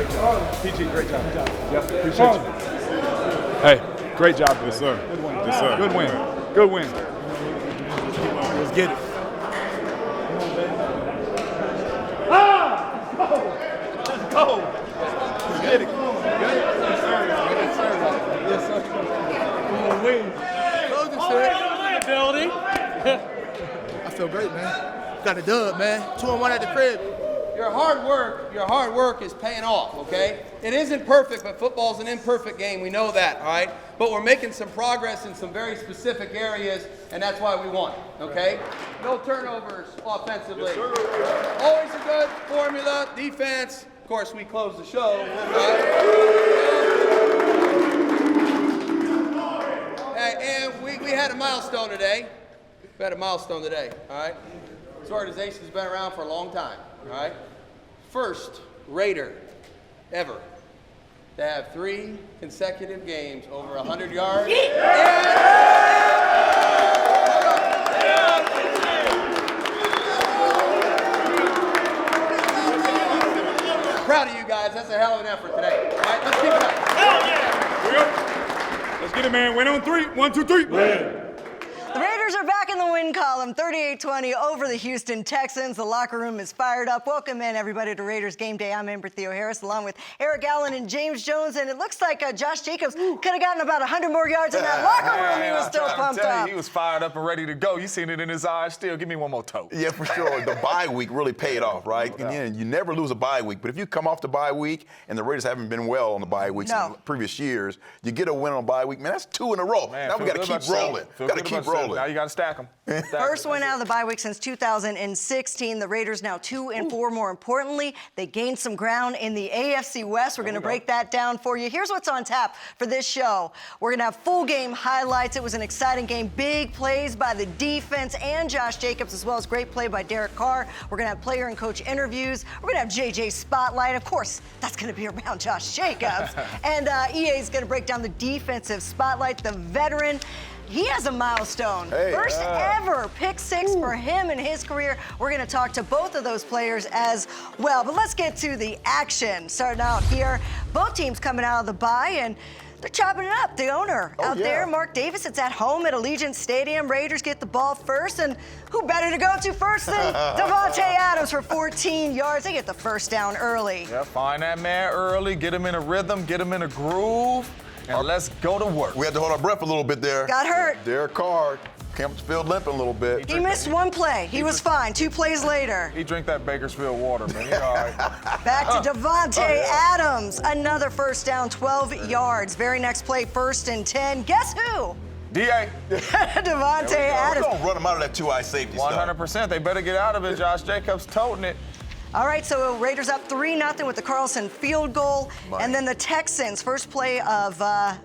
Great job. PG, great job. Yep, appreciate you. Hey, great job. Yes, sir. Good win. Yes, sir. Good win. Good win. Let's get it. Let's go. Let's get it. Yes, sir. Yes, sir. Come on, win. I feel great, man. Got a dub, man. 2-1 at the crib. Your hard work is paying off, okay? It isn't perfect, but football's an imperfect game. We know that, all right? But we're making some progress in some very specific areas, and that's why we won, okay? No turnovers offensively. Always a good formula. Defense, of course, we close the show. Hey, and we had a milestone today. We had a milestone today, all right? This organization's been around for a long time, all right? First Raider ever to have 3 consecutive games over 100 yards. Proud of you guys. That's a hell of an effort today. All right, let's keep it up. Hell yeah! Let's get it, man. Win on 3. 1, 2, 3. Win. The Raiders are back in the win column, 38-20 over the Houston Texans. The locker room is fired up. Welcome in, everybody, to Raiders Game Day. I'm Amber Theoharis, along with Eric Allen and James Jones. And it looks like Josh Jacobs could have gotten about 100 more yards in that locker room. He was still pumped up. He was fired up and ready to go. You seen it in his eyes still. Give me one more toe. Yeah, for sure. The bye week really paid off, right? And yeah, you never lose a bye week. But if you come off the bye week and the Raiders haven't been well on the bye weeks in previous years, you get a win on a bye week, man, that's 2 in a row. Man, now we got to keep rolling. Got to keep rolling. Now you got to stack them. First win out of the bye week since 2016. The Raiders now 2-4. More importantly, they gained some ground in the AFC West. We're going to break that down for you. Here's what's on tap for this show. We're going to have full game highlights. It was an exciting game. Big plays by the defense and Josh Jacobs, as well as great play by Derek Carr. We're going to have player and coach interviews. We're going to have JJ Spotlight. Of course, that's going to be around Josh Jacobs. And EA is going to break down the defensive spotlight, the veteran. He has a milestone. First ever pick 6 for him in his career. We're going to talk to both of those players as well. But let's get to the action. Starting out here, both teams coming out of the bye, and they're chopping it up. The owner out there, Mark Davis, it's at home at Allegiant Stadium. Raiders get the ball first, and who better to go to first than Davante Adams for 14 yards. They get the first down early. Yeah, find that man early, get him in a rhythm, get him in a groove. And let's go to work. We had to hold our breath a little bit there. Got hurt. Derek Carr came up the field limping a little bit. He missed one play. He was fine. 2 plays later. He drank that Bakersfield water, man. He all right. Back to Davante Adams. Another first down, 12 yards. Very next play, 1st and 10. Guess who? D.A. Davante Adams. We're going to run him out of that 2-eye safety 100%. They better get out of it. Josh Jacobs toting it. All right, so Raiders up 3-0 with the Carlson field goal. And then the Texans, first play of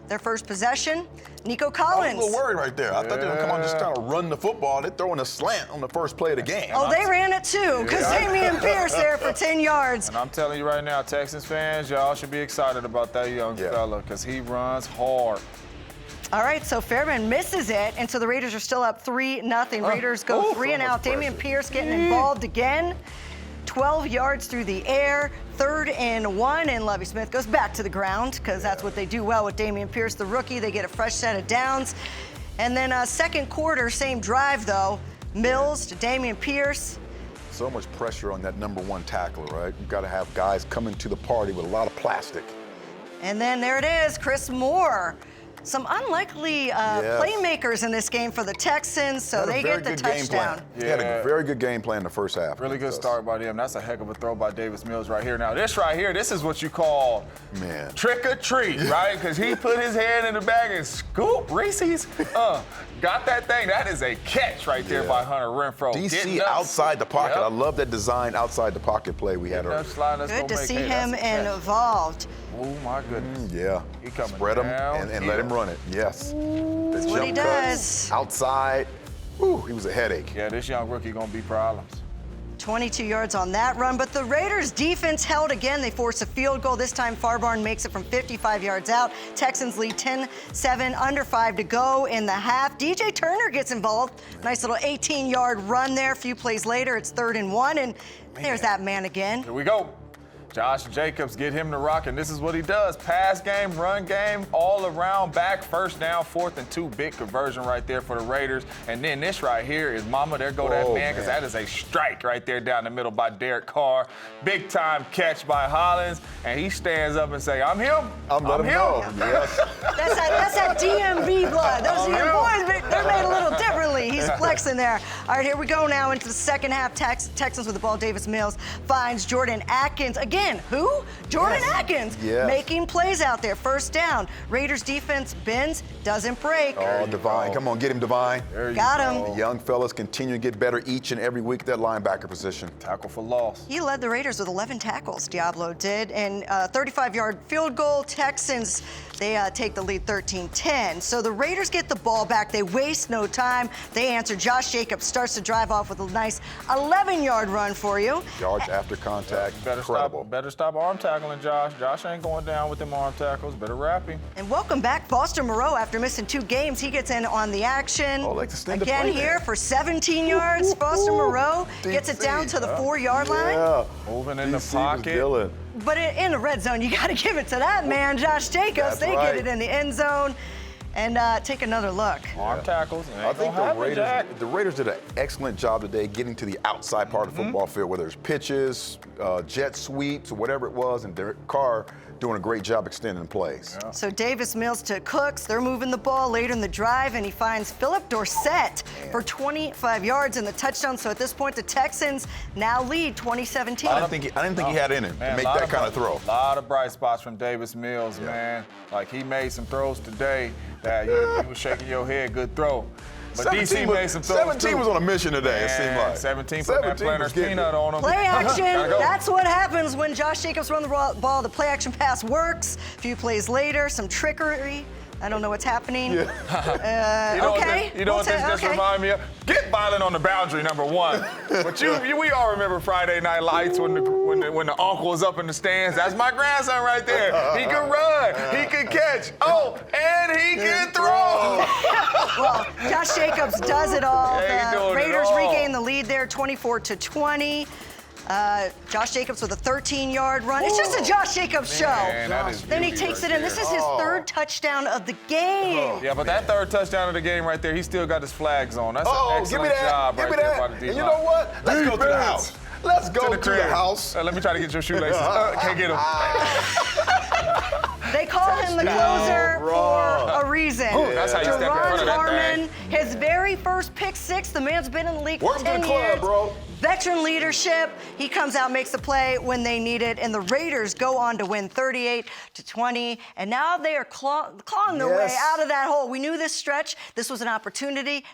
their first possession, Nico Collins. I was a little worried right there. I thought they were going to come on and just kind of run the football. They're throwing a slant on the first play of the game. Oh, they ran it too, because Damian Pierce there for 10 yards. And I'm telling you right now, Texans fans, y'all should be excited about that young fella, because he runs hard. All right, so Fairman misses it, and so the Raiders are still up 3-0. Raiders go 3 and out. Damian Pierce getting involved again. 12 yards through the air, 3rd and 1, and Lovie Smith goes back to the ground because that's what they do well with Damian Pierce, the rookie. They get a fresh set of downs. And then second quarter, same drive though, Mills to Damian Pierce. So much pressure on that number 1 tackler, right? You've got to have guys coming to the party with a lot of plastic. And then there it is, Chris Moore. Some unlikely playmakers in this game for the Texans, so they get the touchdown. He had a very good game plan in the first half. Really good start by him. That's a heck of a throw by Davis Mills right here. Now, this right here, this is what you call trick or treat, right? Because he put his hand in the bag and scoop Reese's. Got that thing. That is a catch right there by Hunter Renfrow. DC outside the pocket. I love that design outside the pocket play we had earlier. Good to see him involved. Oh, my goodness. He spread him and let him run it. Yes. That's what he does. Outside. Whew, he was a headache. Yeah, this young rookie going to be problems. 22 yards on that run, but the Raiders defense held again. They force a field goal. This time Farbarn makes it from 55 yards out. Texans lead 10-7, under 5 to go in the half. DJ Turner gets involved. Nice little 18-yard run there. A few plays later, it's 3rd and 1, and there's that man again. Here we go. Josh Jacobs, get him to rock, and this is what he does. Pass game, run game, all around, back, first down, 4th and 2. Big conversion right there for the Raiders. And then this right here is mama, there go that man, because that is a strike right there down the middle by Derek Carr. Big time catch by Hollins, and he stands up and say, I'm him. I'm him. Yes. That's that DMV blood. Those young boys, they're made a little differently. He's flexing there. All right, here we go now into the second half. Texans with the ball. Davis Mills finds Jordan Atkins. Again, who? Jordan Atkins. Yes. Making plays out there. First down. Raiders defense bends, doesn't break. Oh, Divine. Come on, get him, Divine. Got him. The young fellas continue to get better each and every week at that linebacker position. Tackle for loss. He led the Raiders with 11 tackles, Diablo did, and a 35-yard field goal. Texans, they take the lead 13-10. So the Raiders get the ball back. They waste no time. They answer. Josh Jacobs starts to drive off with a nice 11-yard run for you. Yards after contact. Better stop arm tackling, Josh. Josh ain't going down with them arm tackles. Better wrap him. And welcome back, Foster Moreau. After missing 2 games, he gets in on the action. Again here for 17 yards. Foster Moreau gets it down to the 4-yard line. Moving in the pocket. But in the red zone, you got to give it to that man, Josh Jacobs. They get it in the end zone. And take another look. Arm tackles. I think the Raiders did an excellent job today getting to the outside part of the football field, whether it's pitches, jet sweeps, or whatever it was, and Derek Carr doing a great job extending plays. Yeah. So Davis Mills to Cooks. They're moving the ball later in the drive, and he finds Philip Dorsett for 25 yards in the touchdown. So at this point, the Texans now lead 2017. I didn't think he had in him to make that kind of throw. A lot of bright spots from Davis Mills, man. Like, he made some throws today that you was shaking your head, good throw. But DC made some throws 17 was on a mission today, it seemed like. 17 put that planter's peanut on him. Play action. That's what happens when Josh Jacobs runs the ball. The play action pass works. A few plays later, some trickery. I don't know what's happening. You know what this just remind me of? Get violent on the boundary, number 1. But we all remember Friday Night Lights when the uncle was up in the stands. That's my grandson right there. He can run, he can catch, and he can throw. Well, Josh Jacobs does it all. The Raiders regain the lead there, 24-20. Josh Jacobs with a 13-yard run. It's just a Josh Jacobs show. Then he takes it in. This is his 3rd touchdown of the game. Yeah, but that 3rd touchdown of the game right there, he still got his flags on. That's an excellent job right there by the D-line. And you know what? Let's go to the house. Let's go to the house. Let me try to get your shoelaces. Can't get them. They call him the closer for a reason. That's how you step in front of that Harmon, thing. his very first pick 6. The man's been in the league for 10 years. Bro. Veteran leadership. He comes out, makes the play when they need it, and the Raiders go on to win 38-20. And now they are clawing their way out of that hole. We knew this stretch. This was an opportunity.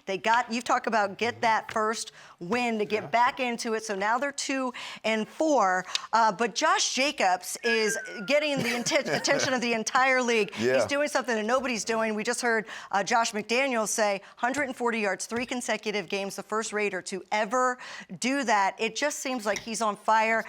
You talk about get that first win to get back into it. So now they're 2-4. But Josh Jacobs is getting the attention of the entire league. He's doing something that nobody's doing. We just heard Josh McDaniels say 140 yards, 3 consecutive games, the first Raider to ever do that. It just seems like he's on fire.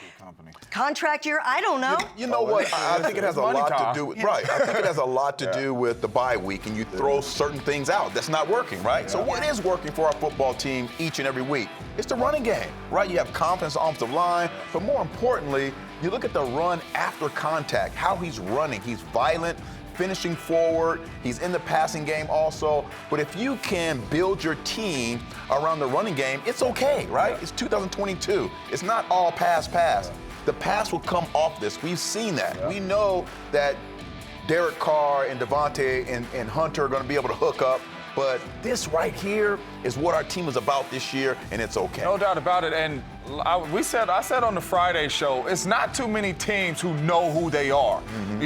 Contract year, I don't know. You know what? I think it has a lot to do with I think it has a lot to do with the bye week, and you throw certain things out that's not working, right? So what is working for our football team each and every week? It's the running game, right? You have confidence on the offensive line, but more importantly, you look at the run after contact, how he's running. He's violent, finishing forward. He's in the passing game also. But if you can build your team around the running game, it's okay, right? It's 2022. It's not all pass. The pass will come off this. We've seen that. We know that Derek Carr and Devontae and Hunter are going to be able to hook up. But this right here is what our team is about this year, and it's okay. No doubt about it. And I said on the Friday show, it's not too many teams who know who they are,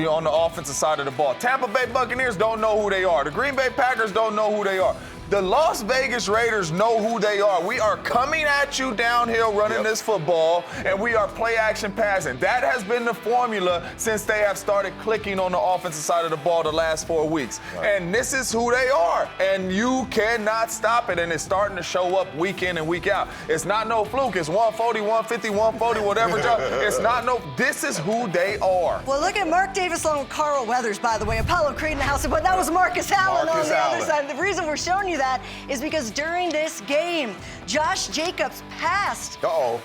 on the offensive side of the ball. Tampa Bay Buccaneers don't know who they are. The Green Bay Packers don't know who they are. The Las Vegas Raiders know who they are. We are coming at you downhill running this football, and we are play action passing. That has been the formula since they have started clicking on the offensive side of the ball the last 4 weeks. And this is who they are, and you cannot stop it, and it's starting to show up week in and week out. It's not no fluke. It's 140, 150, 140, whatever. It's not this is who they are. Well, look at Mark Davis along with Carl Weathers, by the way. Apollo Creed in the house, but that was Marcus Allen on the other side. The reason we're showing you that is because during this game, Josh Jacobs passed the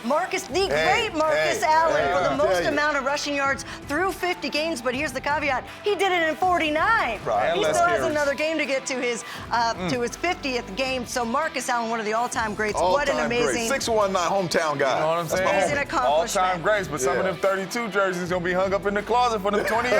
great Marcus Allen for the most amount of rushing yards through 50 games, but here's the caveat: he did it in 49. Right. He still has another game to get to his 50th game. So Marcus Allen, one of the all-time greats. What an amazing 619 hometown guy. You know what I'm saying? amazing accomplishment. All-time greats, but some of them 32 jerseys gonna be hung up in the closet for the 28.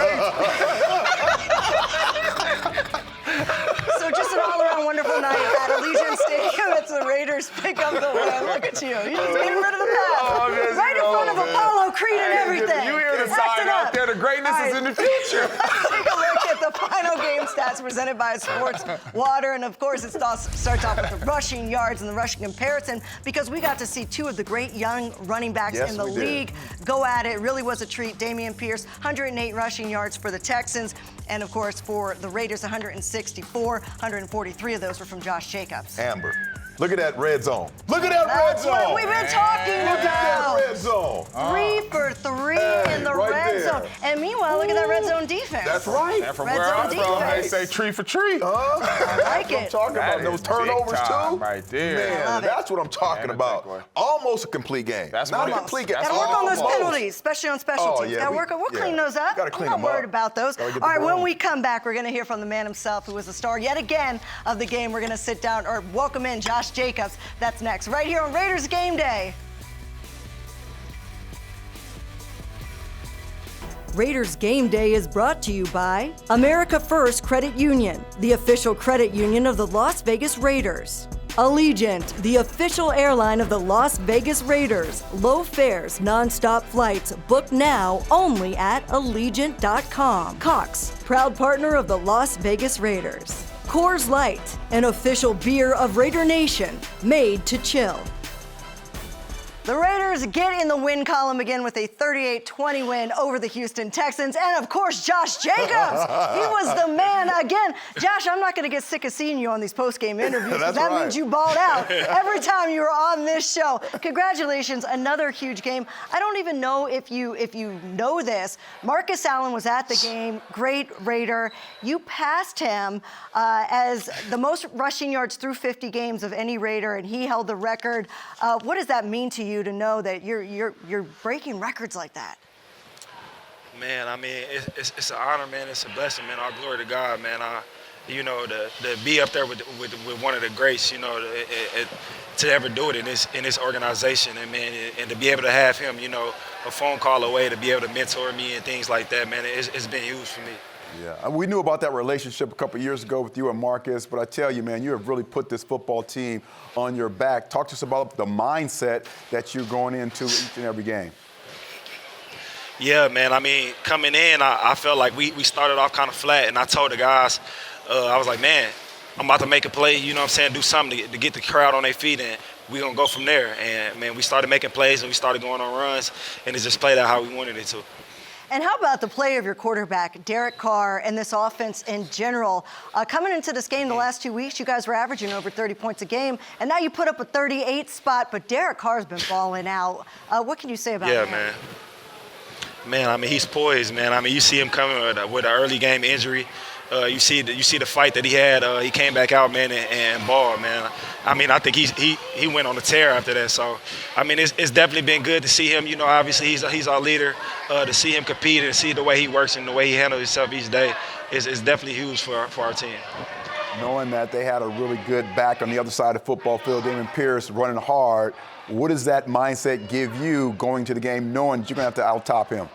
So just an all-around wonderful night at Allegiant Stadium. It's the Raiders pick up the win. Look at you. You're just getting rid of the past. Right in front of Apollo Creed and everything. You hear the Act sign it out up. there, the greatness All is right. in the future. Let's take a look at the final game stats presented by Sports Water. And of course, it starts off with the rushing yards and the rushing comparison, because we got to see two of the great young running backs in the league go at it. It really was a treat. Dameon Pierce, 108 rushing yards for the Texans. And of course, for the Raiders, 164, 143 of those were from Josh Jacobs. Amber, look at that red zone. Look at that red That's zone. what we've been talking Look at that about. red zone. 3 for 3 in the right red there. zone. And meanwhile, look at that red zone defense. That's right. And from Red where zone I'm from, they defense. say tree for tree. I like I'm it. talking That about those is turnovers big time too. right there. Man, love it. that's what I'm talking And a about. takeaway. Almost a complete game. That's not what a it- complete game. that's Gotta work on those Almost. penalties, especially on special Oh, teams. yeah, We'll clean those up. gotta clean I'm them not up. worried about those. Gotta All get the right, when broom. we come back, we're going to hear from the man himself, who was the star yet again of the game. We're going to sit down or welcome in Josh Jacobs. That's next, right here on Raiders Game Day. Raiders Game Day is brought to you by America First Credit Union, the official credit union of the Las Vegas Raiders. Allegiant, the official airline of the Las Vegas Raiders. Low fares, non-stop flights. Book now only at Allegiant.com. Cox, proud partner of the Las Vegas Raiders. Coors Light, an official beer of Raider Nation, made to chill. The Raiders get in the win column again with a 38-20 win over the Houston Texans. And, of course, Josh Jacobs. He was the man again. Josh, I'm not going to get sick of seeing you on these post-game interviews. That's that right. means you balled out every time you were on this show. Congratulations, another huge game. I don't even know if you know this. Marcus Allen was at the game, great Raider. You passed him as the most rushing yards through 50 games of any Raider, and he held the record. What does that mean to you to know that you're breaking records like that? Man, I mean, it's an honor, man. It's a blessing, man. All glory to God, man. You know, to be up there with one of the greats, you know, to ever do it in this organization, and man, and to be able to have him, you know, a phone call away to be able to mentor me and things like that, man. It's been huge for me. Yeah, we knew about that relationship a couple years ago with you and Marcus, but I tell you, man, you have really put this football team on your back. Talk to us about the mindset that you're going into each and every game. Yeah, man. I mean, coming in, I felt like we started off kind of flat, and I told the guys, I was like, man, I'm about to make a play, you know what I'm saying, do something to get the crowd on their feet, and we're going to go from there. And, man, we started making plays, and we started going on runs, and it just played out how we wanted it to. And how about the play of your quarterback, Derek Carr, and this offense in general? Coming into this game the last 2 weeks, you guys were averaging over 30 points a game, and now you put up a 38 spot, but Derek Carr's been balling out. What can you say about him? Yeah, man. Man, I mean, he's poised, man. I mean, you see him coming with an early game injury. You see the fight that he had. He came back out, man, and balled, man. I mean, I think he went on a tear after that. So, I mean, it's definitely been good to see him. You know, obviously he's our leader. To see him compete and see the way he works and the way he handles himself each day is definitely huge for our team. Knowing that they had a really good back on the other side of the football field, Dameon Pierce running hard, what does that mindset give you going to the game, knowing that you're going to have to out-top him?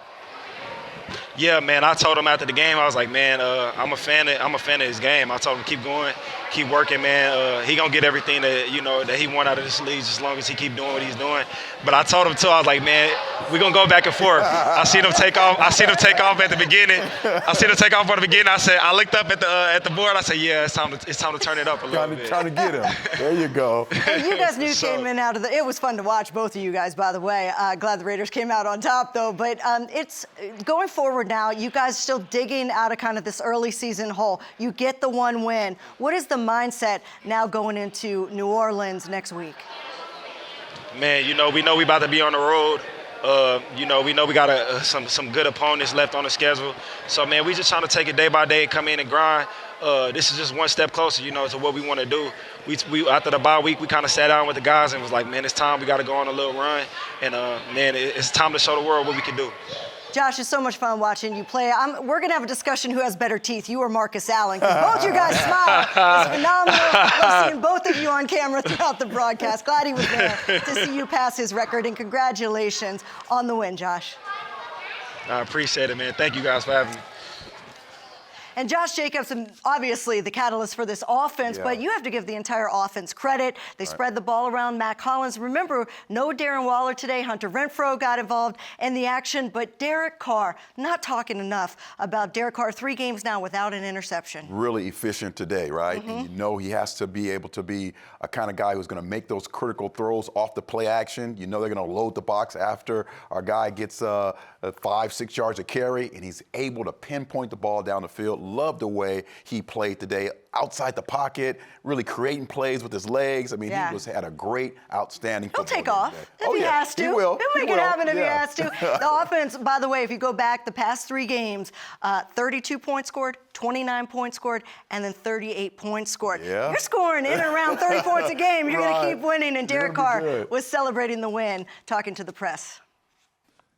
Yeah, man. I told him after the game, I was like, man, I'm a fan of his game. I told him keep going, keep working, man. He gonna get everything that he want out of this league as long as he keep doing what he's doing. But I told him too, I was like, man, we gonna go back and forth. I seen him take off at the beginning. I said, I looked up at the board. I said, yeah, it's time to turn it up a little bit. Trying to get him. There you go. Hey, you guys knew came in out of it was fun to watch, both of you guys, by the way. Glad the Raiders came out on top, though. But it's going forward now, you guys still digging out of kind of this early season hole. You get the one win. What is the mindset now going into New Orleans next week? Man, we know we about to be on the road. We know we got some good opponents left on the schedule. So, man, we just trying to take it day by day and come in and grind. This is just one step closer, to what we want to do. We after the bye week, we kind of sat down with the guys and was like, man, it's time. We got to go on a little run. And, man, it's time to show the world what we can do. Josh, it's so much fun watching you play. We're going to have a discussion who has better teeth, you or Marcus Allen, because both you guys smile. It's phenomenal. Love seeing both of you on camera throughout the broadcast. Glad he was there to see you pass his record, and congratulations on the win, Josh. I appreciate it, man. Thank you guys for having me. And Josh Jacobs, obviously the catalyst for this offense, but you have to give the entire offense credit. They spread the ball around. Matt Collins, remember, no Darren Waller today. Hunter Renfrow got involved in the action, but Derek Carr, not talking enough about Derek Carr. 3 games now without an interception. Really efficient today, right? And you know he has to be able to be a kind of guy who's going to make those critical throws off the play action. You know they're going to load the box after our guy gets 5-6 yards of carry, and he's able to pinpoint the ball down the field. Love the way he played today, outside the pocket, really creating plays with his legs. I mean, he had a great, outstanding He'll football take game off today. if he has to. He will. He'll make it happen if he has to. The offense, by the way, if you go back the past 3 games, 32 points scored, 29 points scored, and then 38 points scored. Yeah. You're scoring in and around 30 points a game. You're going to keep winning. And Derek Carr was celebrating the win, talking to the press.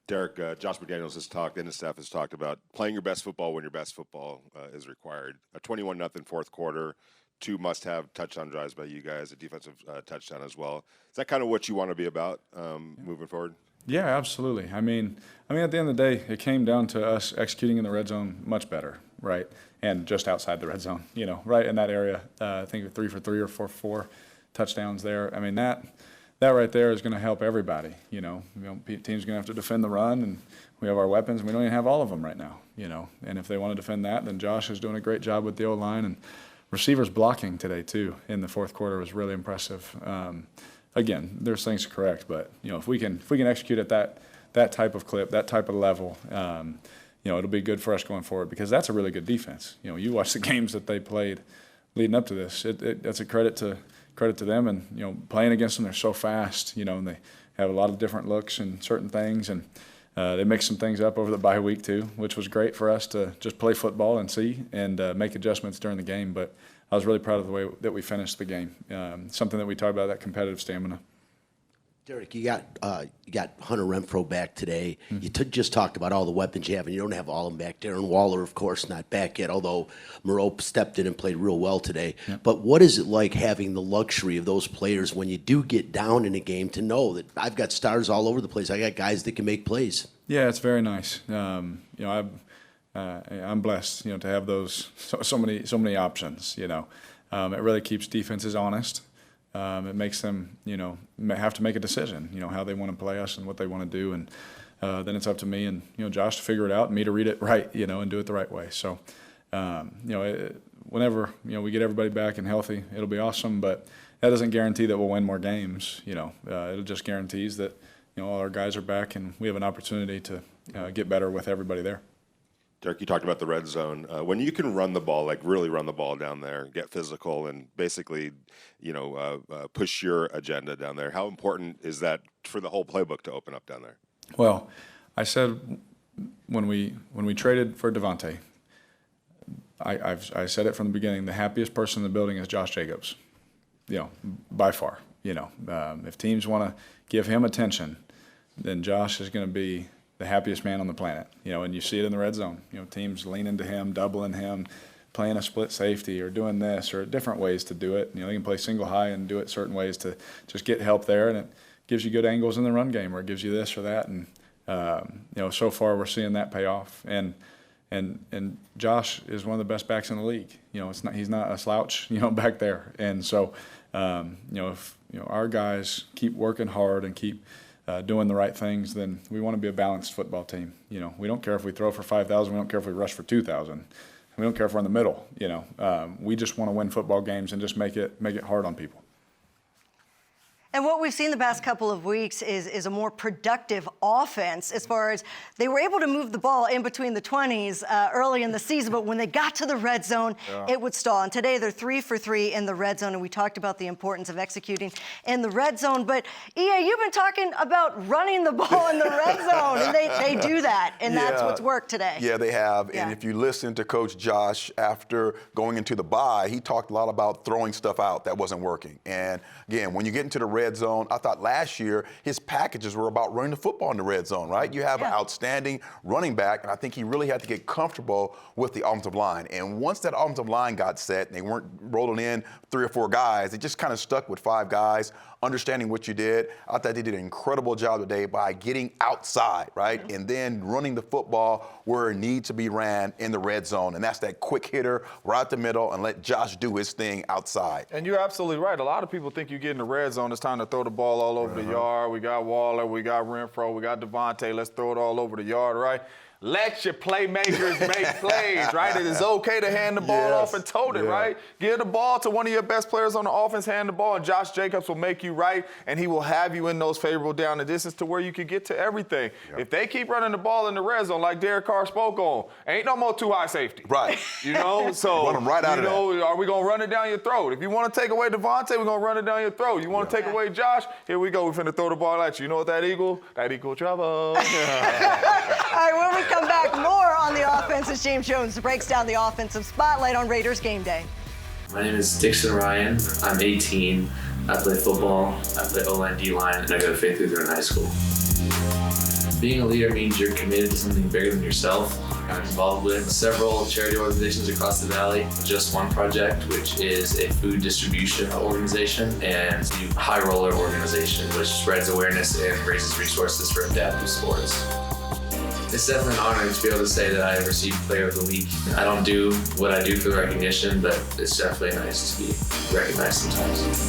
Derek, Josh McDaniels has talked, and his staff has talked about playing your best football when your best football is required. A 21-0 fourth quarter, 2 must-have touchdown drives by you guys, a defensive touchdown as well. Is that kind of what you want to be about moving forward? Yeah, absolutely. I mean, at the end of the day, it came down to us executing in the red zone much better, right? And just outside the red zone, right in that area. I think 3 for 3 or 4 for 4 touchdowns there. I mean, that right there is going to help everybody. Team's going to have to defend the run, and we have our weapons, and we don't even have all of them right now. And if they want to defend that, then Josh is doing a great job with the O-line, and receivers blocking today too in the fourth quarter was really impressive. Again, there's things to correct, but if we can execute at that type of clip, that type of level, it'll be good for us going forward, because that's a really good defense. You watch the games that they played leading up to this. That's a credit to them, and playing against them, they're so fast, and they have a lot of different looks and certain things, and they mixed some things up over the bye week too, which was great for us to just play football and see and make adjustments during the game. But I was really proud of the way that we finished the game. Something that we talked about, that competitive stamina. Derek, you got Hunter Renfrow back today. You just talked about all the weapons you have, and you don't have all of them back. Darren Waller, of course, not back yet, although Moreau stepped in and played real well today. Yeah. But what is it like having the luxury of those players when you do get down in a game to know that I've got stars all over the place? I got guys that can make plays. Yeah, it's very nice. I'm blessed, to have those so many options. It really keeps defenses honest. It makes them, have to make a decision, how they want to play us and what they want to do. And then it's up to me and, Josh to figure it out and me to read it right, and do it the right way. So, whenever, we get everybody back and healthy, it'll be awesome. But that doesn't guarantee that we'll win more games. It just guarantees that, all our guys are back and we have an opportunity to get better with everybody there. Derek, you talked about the red zone. When you can run the ball, like really run the ball down there, get physical, and basically, push your agenda down there, how important is that for the whole playbook to open up down there? Well, I said when we traded for Devontae, I said it from the beginning, the happiest person in the building is Josh Jacobs, by far. If teams want to give him attention, then Josh is going to be the happiest man on the planet, and you see it in the red zone. Teams lean into him, doubling him, playing a split safety or doing this or different ways to do it. They can play single high and do it certain ways to just get help there, and it gives you good angles in the run game, or it gives you this or that. And so far we're seeing that pay off. And Josh is one of the best backs in the league. He's not a slouch, back there. And so if our guys keep working hard and keep doing the right things, then we want to be a balanced football team. We don't care if we throw for 5,000. We don't care if we rush for 2,000. We don't care if we're in the middle. We just want to win football games and just make it hard on people. And what we've seen the past couple of weeks is a more productive offense as far as they were able to move the ball in between the 20s early in the season, but when they got to the red zone, it would stall. And today they're 3 for 3 in the red zone, and we talked about the importance of executing in the red zone. But, EA, you've been talking about running the ball in the red zone, and they do that, and that's what's worked today. Yeah, they have. And if you listen to Coach Josh after going into the bye, he talked a lot about throwing stuff out that wasn't working. And, again, when you get into the red red zone. I thought last year his packages were about running the football in the red zone, right? You have an outstanding running back, and I think he really had to get comfortable with the offensive line. And once that offensive line got set and they weren't rolling in 3 or 4 guys, they just kind of stuck with 5 guys, understanding what you did. I thought they did an incredible job today by getting outside, right? And then running the football where it needs to be ran in the red zone. And that's that quick hitter right the middle and let Josh do his thing outside. And you're absolutely right. A lot of people think you get in the red zone, it's time to throw the ball all over the yard. We got Waller, we got Renfro, we got Devontae. Let's throw it all over the yard, right? Let your playmakers make plays, right? It is okay to hand the ball off and tote it, right? Give the ball to one of your best players on the offense, hand the ball, and Josh Jacobs will make you right, and he will have you in those favorable down and distance to where you can get to everything. If they keep running the ball in the red zone like Derek Carr spoke on, ain't no more too high safety. Right. You know, so run them right out of that. Are we going to run it down your throat? If you want to take away Devontae, we're going to run it down your throat. You want to take away Josh? Here we go. We're finna throw the ball at you. You know what that equal? That equal trouble. All right, when we come back, more on the offense as James Jones breaks down the offensive spotlight on Raiders game day. My name is Dixon Ryan. I'm 18. I play football. I play O-line, D-line, and I go to Faith Lutheran High School. Being a leader means you're committed to something bigger than yourself. I'm involved with several charity organizations across the valley. Just one project, which is a food distribution organization, and the High Roller organization, which spreads awareness and raises resources for adaptive sports. It's definitely an honor to be able to say that I received Player of the Week. I don't do what I do for the recognition, but it's definitely nice to be recognized sometimes.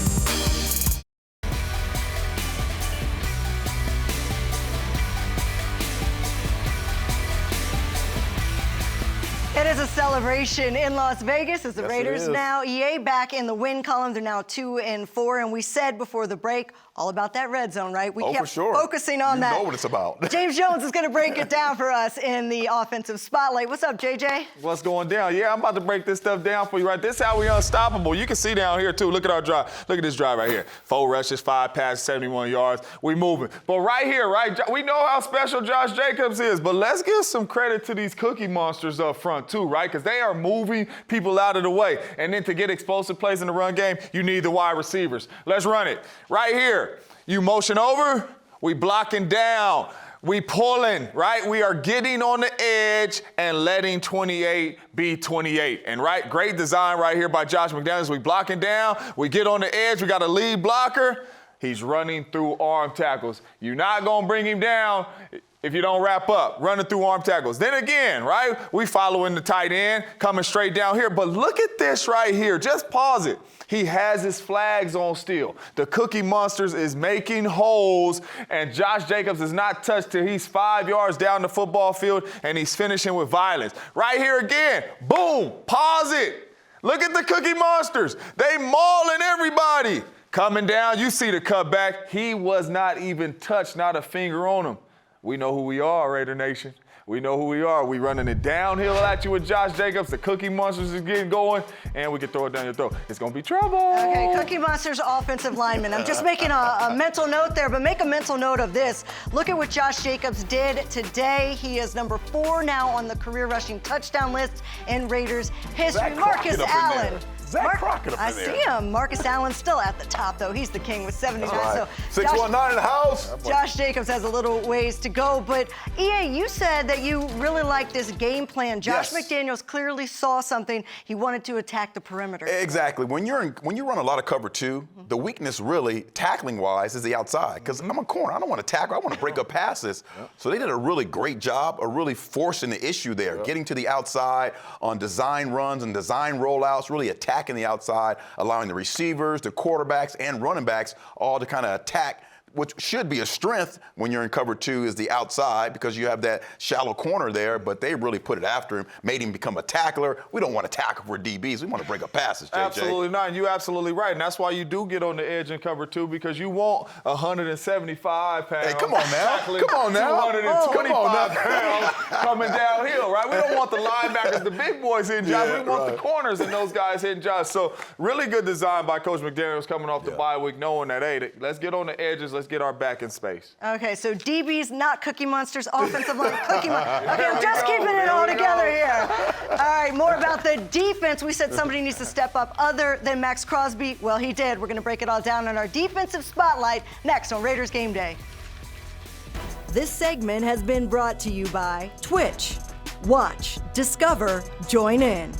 It is a celebration in Las Vegas as the Raiders now, back in the win column. They're now 2-4, and we said before the break all about that red zone, right? We kept focusing on that. You know what it's about. James Jones is going to break it down for us in the offensive spotlight. What's up, JJ? What's going down? Yeah, I'm about to break this stuff down for you, right? This is how we unstoppable. You can see down here, too. Look at our drive. Look at this drive right here. 4 rushes, 5 passes, 71 yards. We moving. But right here, right, we know how special Josh Jacobs is, but let's give some credit to these cookie monsters up front, too, right? Because they are moving people out of the way. And then to get explosive plays in the run game, you need the wide receivers. Let's run it. Right here. You motion over, we blocking down, we pulling, right? We are getting on the edge and letting 28 be 28. And right, great design right here by Josh McDaniels. We blocking down, we get on the edge, we got a lead blocker. He's running through arm tackles. You're not gonna bring him down if you don't wrap up, running through arm tackles. Then again, right, we following the tight end, coming straight down here. But look at this right here, just pause it. He has his flags on still. The Cookie Monsters is making holes, and Josh Jacobs is not touched till he's 5 yards down the football field, and he's finishing with violence. Right here again, boom, pause it. Look at the Cookie Monsters. They mauling everybody. Coming down, you see the cutback. He was not even touched, not a finger on him. We know who we are, Raider Nation. We know who we are. We running it downhill at you with Josh Jacobs. The Cookie Monsters is getting going, and we can throw it down your throat. It's going to be trouble. Okay, Cookie Monsters offensive lineman. I'm just making a mental note there, but make a mental note of this. Look at what Josh Jacobs did today. He is number 4 now on the career rushing touchdown list in Raiders history. Marcus Allen. Zach Crockett up in there. I see him. Marcus Allen still at the top, though. He's the king with 79. Right. So 619 in the house. Josh Jacobs has a little ways to go. But, EA, you said that you really like this game plan. Josh McDaniels clearly saw something. He wanted to attack the perimeter. Exactly. When you run a lot of cover 2, the weakness really, tackling-wise, is the outside. Because I'm a corner. I don't want to tackle. I want to break up passes. So they did a really great job of really forcing the issue there, getting to the outside on design runs and design rollouts, really attacking the outside, allowing the receivers, the quarterbacks, and running backs all to kind of attack, which should be a strength when you're in cover 2 is the outside because you have that shallow corner there, but they really put it after him, made him become a tackler. We don't want to tackle for DBs. We want to break up passes, JJ. Absolutely not, and you're absolutely right, and that's why you do get on the edge in cover 2 because you want 175 pounds. Hey, come on now. Come on now. 225 pounds coming downhill, right? We don't want the linebackers, the big boys hitting Josh. We want the corners and those guys hitting Josh. So really good design by Coach McDaniels coming off the bye week knowing that, hey, let's get on the edges. Let's get our back in space. Okay, so DBs, not Cookie Monsters, offensive line, Cookie Monsters. Okay, I'm just keeping it all together here. All right, more about the defense. We said somebody needs to step up other than Max Crosby. Well, he did. We're going to break it all down on our defensive spotlight next on Raiders Game Day. This segment has been brought to you by Twitch. Watch, discover, join in.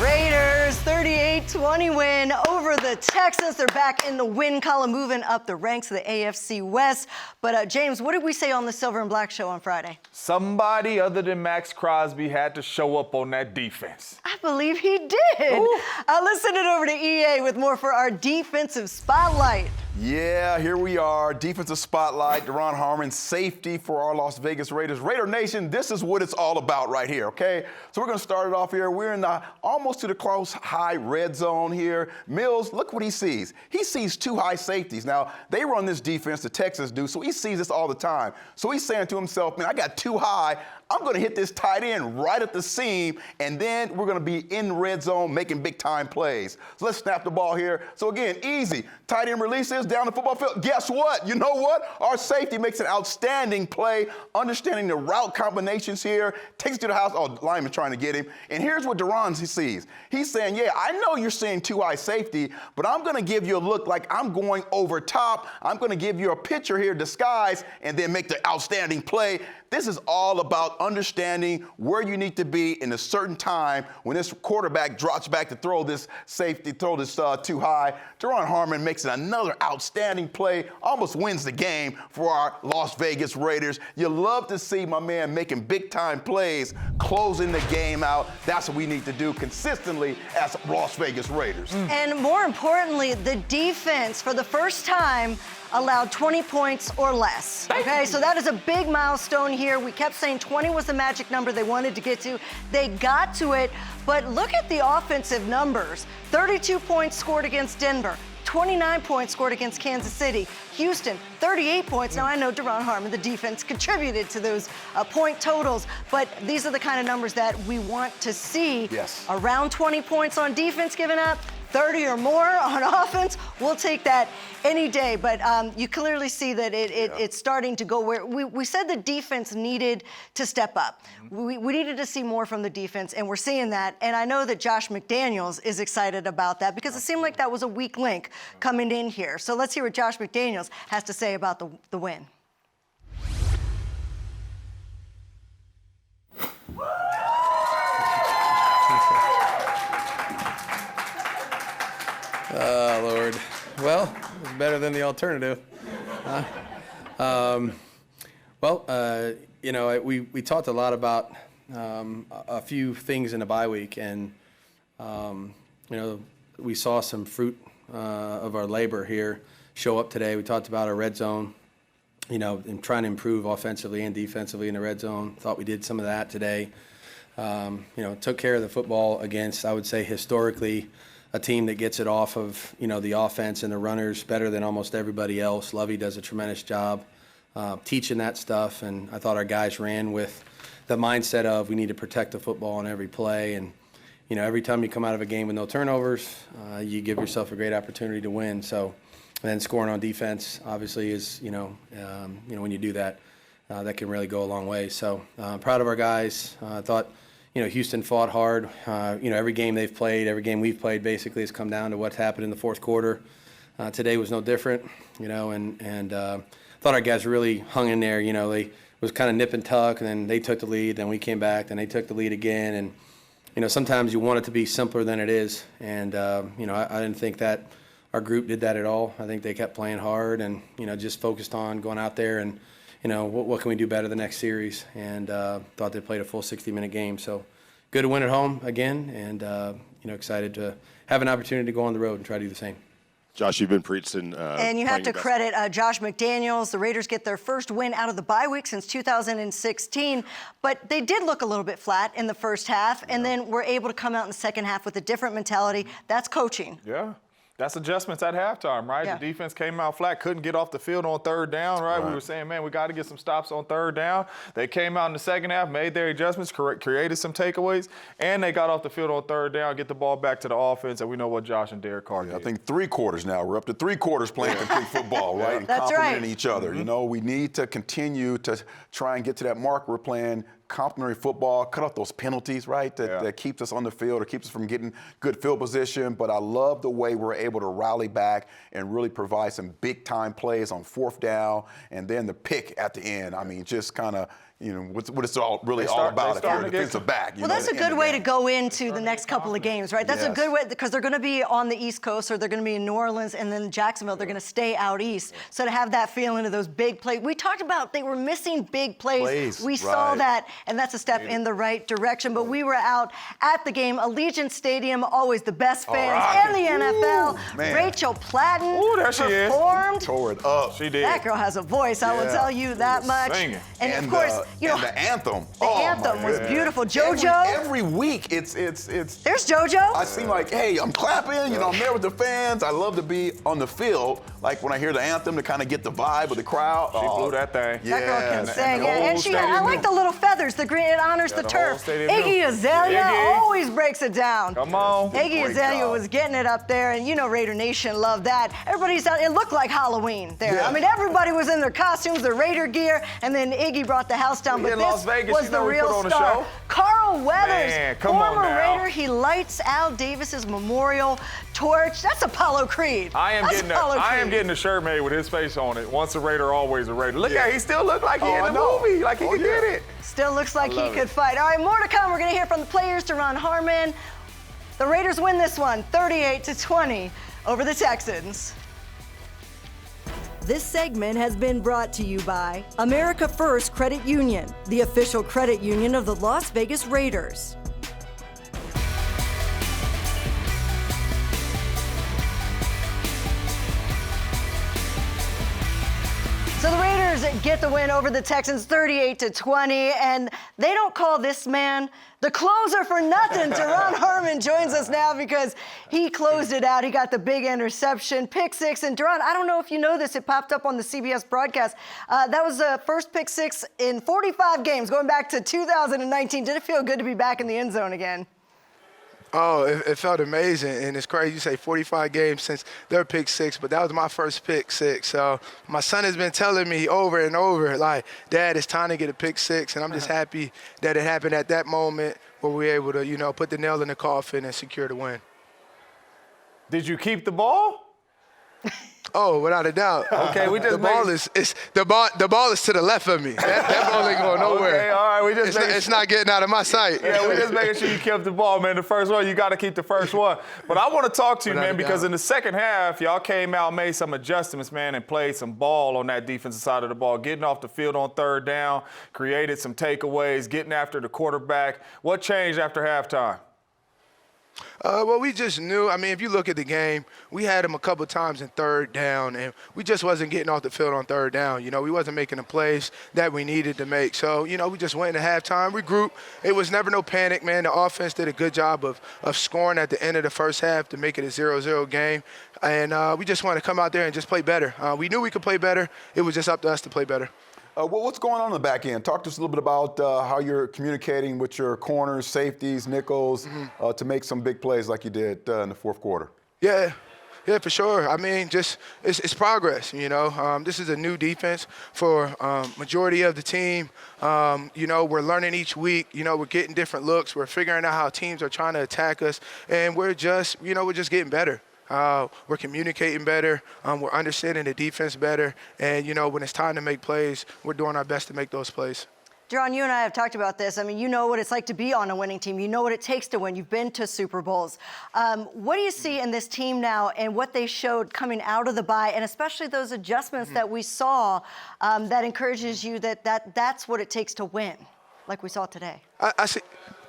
Raiders 38-20 win over the Texans. They're back in the win column, moving up the ranks of the AFC West. But James, what did we say on the Silver and Black show on Friday? Somebody other than Max Crosby had to show up on that defense. I believe he did. Let's send it over to EA with more for our defensive spotlight. Yeah, here we are. Defensive spotlight. Duron Harmon, safety for our Las Vegas Raiders. Raider Nation, this is what it's all about right here, okay? So we're going to start it off here. We're in the almost to the close high red zone here. Mills, look what he sees. He sees two high safeties. Now, they run this defense, the Texans do, so he sees this all the time. So he's saying to himself, man, I got two high. I'm going to hit this tight end right at the seam, and then we're going to be in red zone making big-time plays. So let's snap the ball here. So, again, easy. Tight end releases down the football field. Guess what? You know what? Our safety makes an outstanding play, understanding the route combinations here, takes it to the house. Oh, lineman trying to get him. And here's what Duron sees. He's saying, yeah, I know you're seeing two high safety, but I'm going to give you a look like I'm going over top. I'm going to give you a picture here, disguise, and then make the outstanding play. This is all about understanding where you need to be in a certain time when this quarterback drops back to throw this safety, throw this too high. Duron Harmon makes another outstanding play, almost wins the game for our Las Vegas Raiders. You love to see my man making big-time plays, closing the game out. That's what we need to do consistently as Las Vegas Raiders. And more importantly, the defense, for the first time, allowed 20 points or less. Okay, so that is a big milestone here. We kept saying 20 was the magic number they wanted to get to. They got to it, but look at the offensive numbers. 32 points scored against Denver. 29 points scored against Kansas City. Houston, 38 points. Now, I know Duron Harmon, the defense, contributed to those point totals, but these are the kind of numbers that we want to see. Yes. Around 20 points on defense given up, 30 or more on offense, we'll take that any day. But you clearly see that it's starting to go where we said the defense needed to step up. We needed to see more from the defense, and we're seeing that. And I know that Josh McDaniels is excited about that because it seemed like that was a weak link coming in here. So let's hear what Josh McDaniels has to say about the win. Oh, Lord. Well, it's better than the alternative. We talked a lot about a few things in the bye week, and, we saw some fruit of our labor here show up today. We talked about our red zone, and trying to improve offensively and defensively in the red zone. Thought we did some of that today. Took care of the football against, I would say, historically, a team that gets it off of, the offense and the runners better than almost everybody else. Lovey does a tremendous job teaching that stuff, and I thought our guys ran with the mindset of we need to protect the football on every play. And, every time you come out of a game with no turnovers, you give yourself a great opportunity to win. So, and then scoring on defense, obviously, is, when you do that, that can really go a long way. So I'm proud of our guys. I thought, Houston fought hard. Every game they've played, every game we've played basically has come down to what's happened in the fourth quarter. Today was no different, and thought our guys really hung in there. They was kind of nip and tuck, and then they took the lead, then we came back, then they took the lead again. And, sometimes you want it to be simpler than it is. And, I didn't think that our group did that at all. I think they kept playing hard and, just focused on going out there and, what can we do better the next series? And thought they played a full 60-minute game. So good to win at home again, and, excited to have an opportunity to go on the road and try to do the same. Josh, you've been preaching. And you have to credit Josh McDaniels. The Raiders get their first win out of the bye week since 2016. But they did look a little bit flat in the first half, and then were able to come out in the second half with a different mentality. That's coaching. Yeah. That's adjustments at halftime, right? Yeah. The defense came out flat, couldn't get off the field on third down, right? We were saying, man, we got to get some stops on third down. They came out in the second half, made their adjustments, created some takeaways, and they got off the field on third down, get the ball back to the offense, and we know what Josh and Derek Carr did. I think 3 quarters now. We're up to 3 quarters playing complete football, right? And That's complimenting right. each other. You know, we need to continue to try and get to that mark. We're playing complimentary football, cut off those penalties, right, that keeps us on the field or keeps us from getting good field position. But I love the way we're able to rally back and really provide some big-time plays on 4th down and then the pick at the end. I mean, just kind of, you know, what it's all really all about if you're a defensive back. Well, that's a good way to go into the next couple of games, right? That's a good way because they're going to be on the East Coast or they're going to be in New Orleans and then Jacksonville. They're going to stay out east. So to have that feeling of those big plays. We talked about they were missing big plays. We saw that, and that's a step in the right direction. But we were out at the game, Allegiant Stadium, always the best fans in the NFL. Rachel Platten performed. Tore it up. She did. That girl has a voice, I will tell you that much. Singing. And of course, you know, the anthem. The anthem was beautiful. JoJo. Every week, it's. There's JoJo. I seem like, hey, I'm clapping. You know, I'm there with the fans. I love to be on the field. Like when I hear the anthem to kind of get the vibe of the crowd. She blew that thing. Yeah. That girl can sing. And And I like the little feathers. The green, it honors the turf. Iggy Iggy Azalea always breaks it down. Come on. Iggy Azalea was getting it up there, and you know Raider Nation loved that. Everybody's out. It looked like Halloween there. Yeah. I mean, everybody was in their costumes, their Raider gear, and then Iggy brought the house down. But in this Las Vegas, was you the know we real put on a star. show. Carl Weathers, Man, come on former now. Raider, he lights Al Davis's memorial torch. That's Apollo Creed. I am Creed. getting a shirt made with his face on it. Once a Raider, always a Raider. Look at he still look like he in the movie, like he could get it. Still looks like he could fight. All right, more to come. We're going to hear from the players, Duron Harmon. The Raiders win this one, 38-20 over the Texans. This segment has been brought to you by America First Credit Union, the official credit union of the Las Vegas Raiders. So the Raiders get the win over the Texans 38-20, and they don't call this man the closer for nothing. Duron Harmon joins us now because he closed it out. He got the big interception, pick six. And Duron, I don't know if you know this, it popped up on the CBS broadcast. That was the first pick six in 45 games, going back to 2019. Did it feel good to be back in the end zone again? Oh, it felt amazing, and it's crazy. You say 45 games since their pick six, but that was my first pick six. So my son has been telling me over and over, like, Dad, it's time to get a pick six, and I'm just happy that it happened at that moment where we were able to, you know, put the nail in the coffin and secure the win. Did you keep the ball? Oh, without a doubt. Okay, we just the ball is to the left of me. That ball ain't going nowhere. Okay, all right, it's not getting out of my sight. Yeah, we just making sure you kept the ball, man. The first one, you got to keep the first one. But I want to talk to you, man, because in the second half, y'all came out, made some adjustments, man, and played some ball on that defensive side of the ball, getting off the field on third down, created some takeaways, getting after the quarterback. What changed after halftime? Well, we just knew. I mean, if you look at the game, we had him a couple times in third down, and we just wasn't getting off the field on third down. You know, we wasn't making the plays that we needed to make. So, you know, we just went into halftime, regrouped. It was never no panic, man. The offense did a good job of scoring at the end of the first half to make it a 0-0 game. And we just wanted to come out there and just play better. We knew we could play better. It was just up to us to play better. What's going on in the back end? Talk to us a little bit about how you're communicating with your corners, safeties, nickels, to make some big plays like you did in the fourth quarter. Yeah, for sure. I mean, just it's progress, you know. This is a new defense for majority of the team. You know, we're learning each week. You know, we're getting different looks. We're figuring out how teams are trying to attack us, and we're just getting better. We're communicating better. We're understanding the defense better. And, you know, when it's time to make plays, we're doing our best to make those plays. Duron, you and I have talked about this. I mean, you know what it's like to be on a winning team. You know what it takes to win. You've been to Super Bowls. What do you see in this team now and what they showed coming out of the bye, and especially those adjustments that we saw that encourages you that's what it takes to win, like we saw today? I see.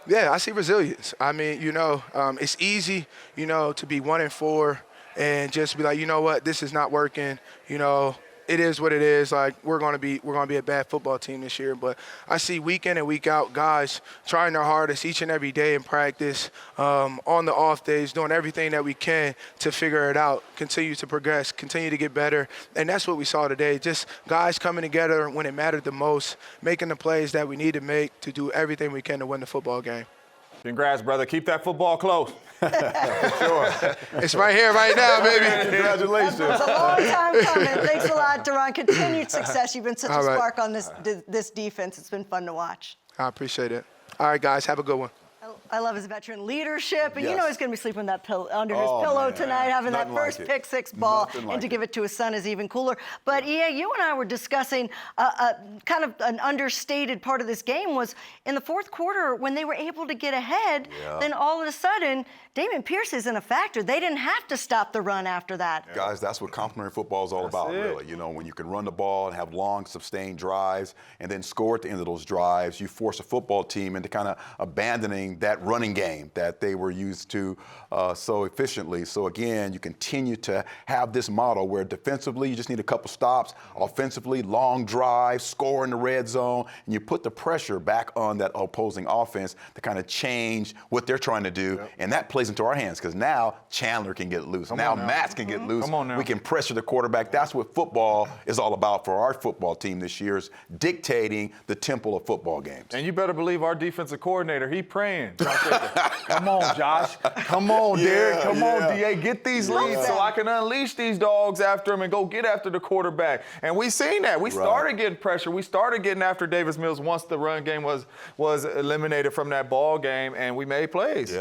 Yeah, I see resilience. I mean, you know, it's easy, you know, to be 1-4 and just be like, you know what, this is not working. You know, it is what it is. Like we're gonna be a bad football team this year. But I see week in and week out guys trying their hardest each and every day in practice, on the off days, doing everything that we can to figure it out, continue to progress, continue to get better. And that's what we saw today. Just guys coming together when it mattered the most, making the plays that we need to make to do everything we can to win the football game. Congrats, brother. Keep that football close. Sure. It's right here, right now, baby. Congratulations. It's a long time coming. Thanks a lot, Duron. Continued success. You've been such a spark on this defense. It's been fun to watch. I appreciate it. All right, guys, have a good one. I love his veteran leadership, and you Yes. know he's going to be sleeping under his pillow tonight, having Nothing that first like it. pick six ball, Nothing and like to it. give it to his son is even cooler. But you and I were discussing kind of an understated part of this game was in the fourth quarter when they were able to get ahead. Then all of a sudden, Dameon Pierce isn't a factor. They didn't have to stop the run after that. Guys, that's what complementary football is all about, really. You know, when you can run the ball and have long, sustained drives and then score at the end of those drives, you force a football team into kind of abandoning that running game that they were used to so efficiently. So again, you continue to have this model where defensively you just need a couple stops, offensively long drives, score in the red zone, and you put the pressure back on that opposing offense to kind of change what they're trying to do, and that plays into our hands because now Chandler can get loose. Now Matt can get loose. We can pressure the quarterback. That's what football is all about for our football team this year, is dictating the tempo of football games. And you better believe our defensive coordinator, he praying. Come on, Josh. Come on, Derek. Come on, DA. Get these leads so I can unleash these dogs after him and go get after the quarterback. And we seen that. We started getting pressure. We started getting after Davis Mills once the run game was eliminated from that ball game, and we made plays.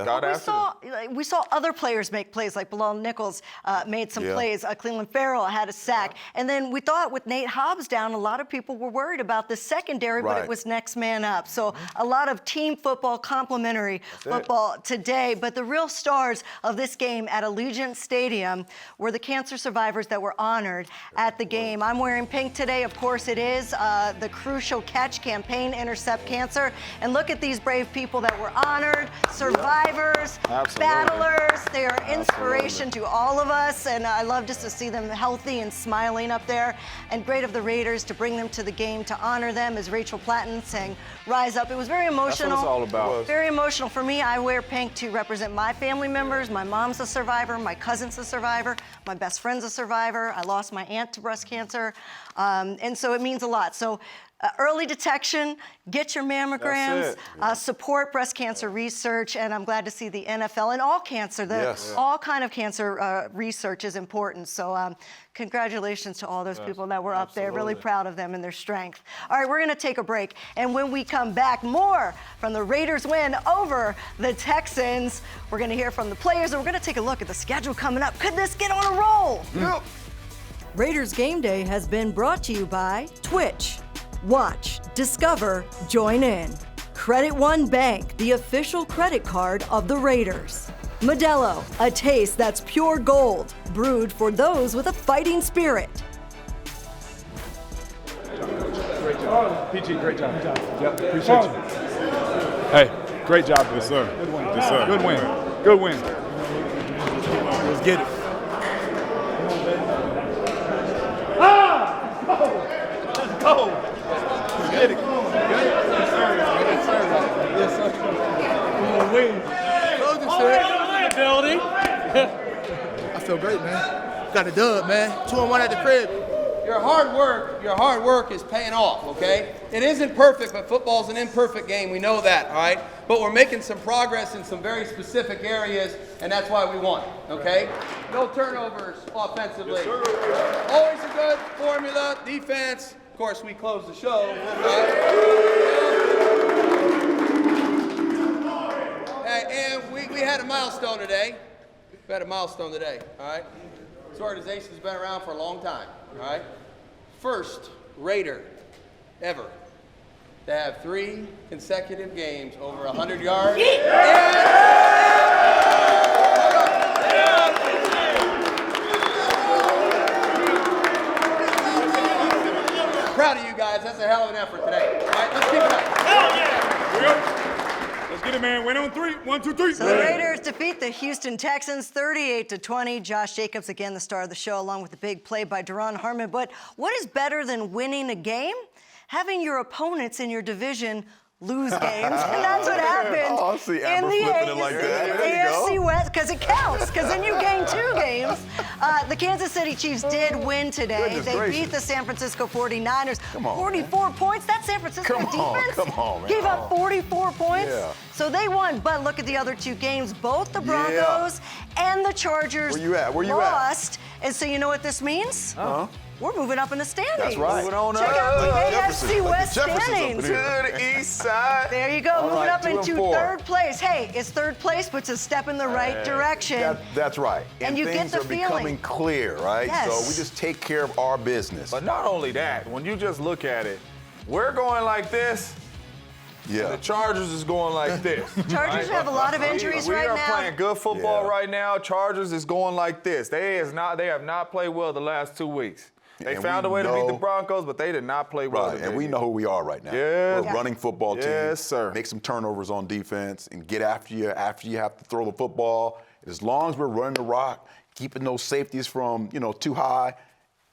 We saw other players make plays, like Bilal Nichols made some plays. Cleveland Farrell had a sack. And then we thought with Nate Hobbs down, a lot of people were worried about the secondary, but it was next man up. So a lot of team football, complementary football today. But the real stars of this game at Allegiant Stadium were the cancer survivors that were honored at the game. I'm wearing pink today. Of course, it is the Crucial Catch campaign, Intercept Cancer. And look at these brave people that were honored, survivors, battlers. They are inspiration to all of us, and I love just to see them healthy and smiling up there. And great of the Raiders to bring them to the game to honor them, as Rachel Platten sang Rise Up. It was very emotional. That's what it's all about. Very emotional for me. I wear pink to represent my family members. My mom's a survivor. My cousin's a survivor. My best friend's a survivor. I lost my aunt to breast cancer. And so it means a lot. So early detection, get your mammograms, support breast cancer research, and I'm glad to see the NFL and all cancer, all kind of cancer research is important. So congratulations to all those people that were up there. Really proud of them and their strength. All right, we're going to take a break, and when we come back, more from the Raiders' win over the Texans. We're going to hear from the players, and we're going to take a look at the schedule coming up. Could this get on a roll? Raiders Game Day has been brought to you by Twitch. Watch, discover, join in. Credit One Bank, the official credit card of the Raiders. Modelo, a taste that's pure gold, brewed for those with a fighting spirit. Great job. PG, great job. Yep, appreciate you. Hey, great job. Yes, sir. Good win. Yes, sir. Good win. Good win. Let's get it. Let's go. Let's get it. Yes, sir. Yes, sir. Come on, win. I feel great, man. Got a dub, man. 2-1 at the crib. Your hard work is paying off, okay? It isn't perfect, but football's an imperfect game. We know that, all right? But we're making some progress in some very specific areas, and that's why we won, okay? No turnovers offensively. Yes, always a good formula. Defense, of course, we close the show. Hey, and we had a milestone today. We had a milestone today, all right? This organization's been around for a long time, all right? First Raider ever to have 3 consecutive games over 100 yards. Proud of you guys. That's a hell of an effort today. All right, let's keep it up. Hell yeah. Let's give Get it, man. Win on 3. 1, 2, 3. So the Raiders defeat the Houston Texans 38-20. Josh Jacobs, again, the star of the show, along with the big play by Duron Harmon. But what is better than winning a game? Having your opponents in your division lose games, and that's what happened I see Amber flipping it like that. AFC West, because it counts, because then you gain 2 games. The Kansas City Chiefs did win today. Goodness they gracious. beat the San Francisco 49ers. Come on, 44 points. That San Francisco defense come on, man. gave up 44 points. Yeah. So they won, but look at the other 2 games. Both the Broncos and the Chargers Where you at? Where you lost. And so you know what this means? We're moving up in the standings. That's right. Moving on Check up. out the Jefferson. AFC West Jefferson's up in standings. here. To the east side. There you go, All moving right, up 2 and into 4. 3rd place. Hey, it's 3rd place, but it's a step in the right direction. That's right. And you get things the are becoming feeling. clear, right? Yes. So we just take care of our business. But not only that, when you just look at it, we're going like this. Yeah. The Chargers is going like this. Chargers have a lot of injuries we right are now. playing good football Yeah. right now. Chargers is going like this. They have not played well the last 2 weeks. They And found a we way to beat the know- Broncos, but they did not play well. Right, today. and we know who we are right now. Yes. We're a running football team. Yes, sir. Make some turnovers on defense and get after you have to throw the football. As long as we're running the rock, keeping those safeties from, too high,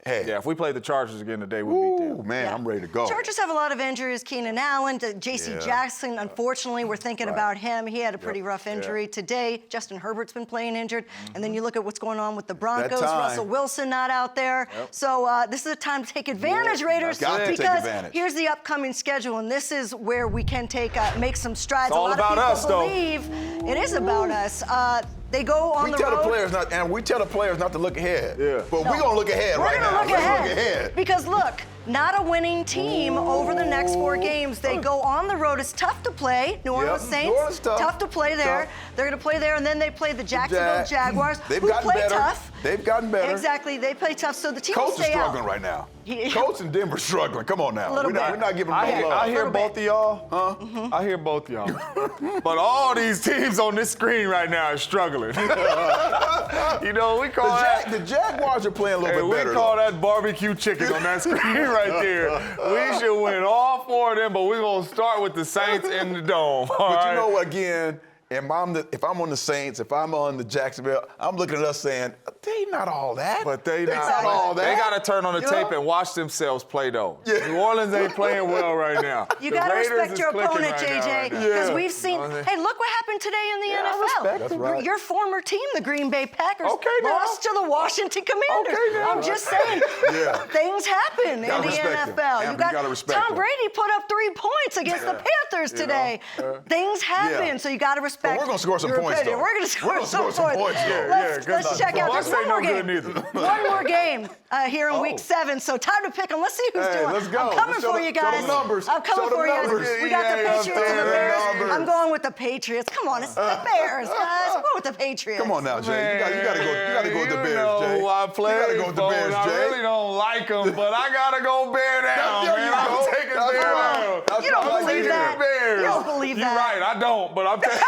hey. Yeah, if we play the Chargers again today, we'll beat Ooh, them. man, Yeah. I'm ready to go. Chargers have a lot of injuries. Keenan Allen, J.C. Yeah. Jackson, unfortunately, we're thinking about him. He had a pretty rough injury today. Justin Herbert's been playing injured. And then you look at what's going on with the Broncos. time. Russell Wilson not out there. So this is a time to take advantage, Raiders. Got to take because advantage. here's the upcoming schedule, and this is where we can make some strides. It's all a lot about of people us, though. believe it is about us. They go on We the tell road. the players not to look ahead. Yeah. But we're gonna look ahead We're right gonna now. look Let's ahead. look ahead. Because look, not a winning team over the next 4 games. They go on the road. It's tough to play. New Orleans Yep. Saints, New Orleans tough. to play there. Tough. They're going to play there, and then they play the Jacksonville Jaguars, They've who gotten play better. tough. They've gotten better. Exactly, they play tough. So the team will Coach is stay struggling out. right now. He- Coach in Denver's struggling. Come on now. Little We're bit. not giving I them hear, no I love. hear Little both bit. of y'all. I hear both of y'all. But all these teams on this screen right now are struggling. We call that. The Jaguars are playing a little bit better. We call that barbecue chicken on that screen right there. We should win all 4 of them, but we're going to start with the Saints in the dome. But you know what, again, if I'm on the Saints, if I'm on the Jacksonville, I'm looking at us saying, they not all that. But they They not all that. They got to turn on the You tape know? and watch themselves play, though. Yeah. New Orleans ain't playing well right now. You The got to Raiders respect is your clicking opponent, right now, JJ, right now. because Yeah. we've seen. Hey, look what happened today in the NFL. respect. That's right. Your former team, the Green Bay Packers, Okay, now. lost to the Washington Commanders. Okay, now. I'm just saying, Yeah. things happen in Gotta the respect them. NFL. Amber, you gotta respect Tom them. Brady put up 3 points against the Panthers today. Things happen, Yeah. so you got to respect. But we're gonna score some your points, opinion. though. We're going to score gonna some score some points. points, though. Let's check out. Bucks There's one ain't more no good game. neither. One more game here in Week Oh. 7. So time to pick them. Let's see who's Hey, doing. let's go. I'm coming Let's show for the- you show guys. the numbers. I'm coming Show the for you guys. numbers. We got the Yeah, Patriots and the the Bears. numbers. I'm going with the Patriots. Come on, it's the Bears, guys. We're going with the Patriots. Come on now, Jay. You gotta go with the Bears, You know Jay. who I play You gotta go with the for, Bears, and I Jay. really don't like them, but I gotta go bear down, There man. you I'm go. taking That's bear right. down. That's You don't what I like to believe hear. that. Bears. You don't believe You're that. right, I don't, but I'm taking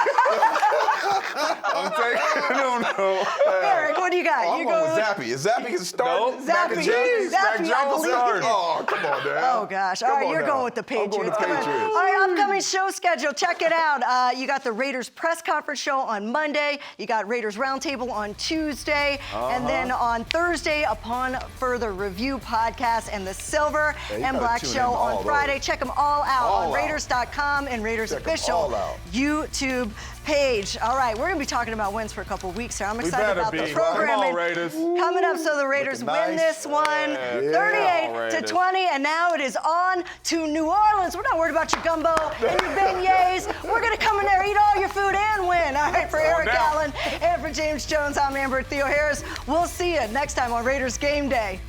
I'm taking them, though. Eric, what do you got? I'm you going go with Zappy. Is Zappy starting? Nope. Mac and Zappy. cheese? Zappy, Mac I Jones believe starting. you. Oh, come on, man. Oh, gosh. All Come right, on you're now. going with the I'm Patriots. going with the Come on. Patriots. All right, upcoming show schedule. Check it out. You got the Raiders press conference show on Monday. You got Raiders Roundtable on Tuesday. And then on Thursday, Upon Further Review podcast and the Silver Yeah, you and gotta Black tune Show in to all on those. Friday. Check them all out All on out. Raiders.com and Raiders Check 'em official all out. YouTube page. All right, we're going to be talking about wins for a couple weeks here. I'm excited better about be. the Come programming on, Raiders. coming up. So the Raiders Looking win nice. this one, Yeah. 38-20, and now it is on to New Orleans. We're not worried about your gumbo and your beignets. We're going to come in there, eat all your food, and win. All right, for Eric down. Allen and for James Jones, I'm Amber Theoharis. We'll see you next time on Raiders Game Day.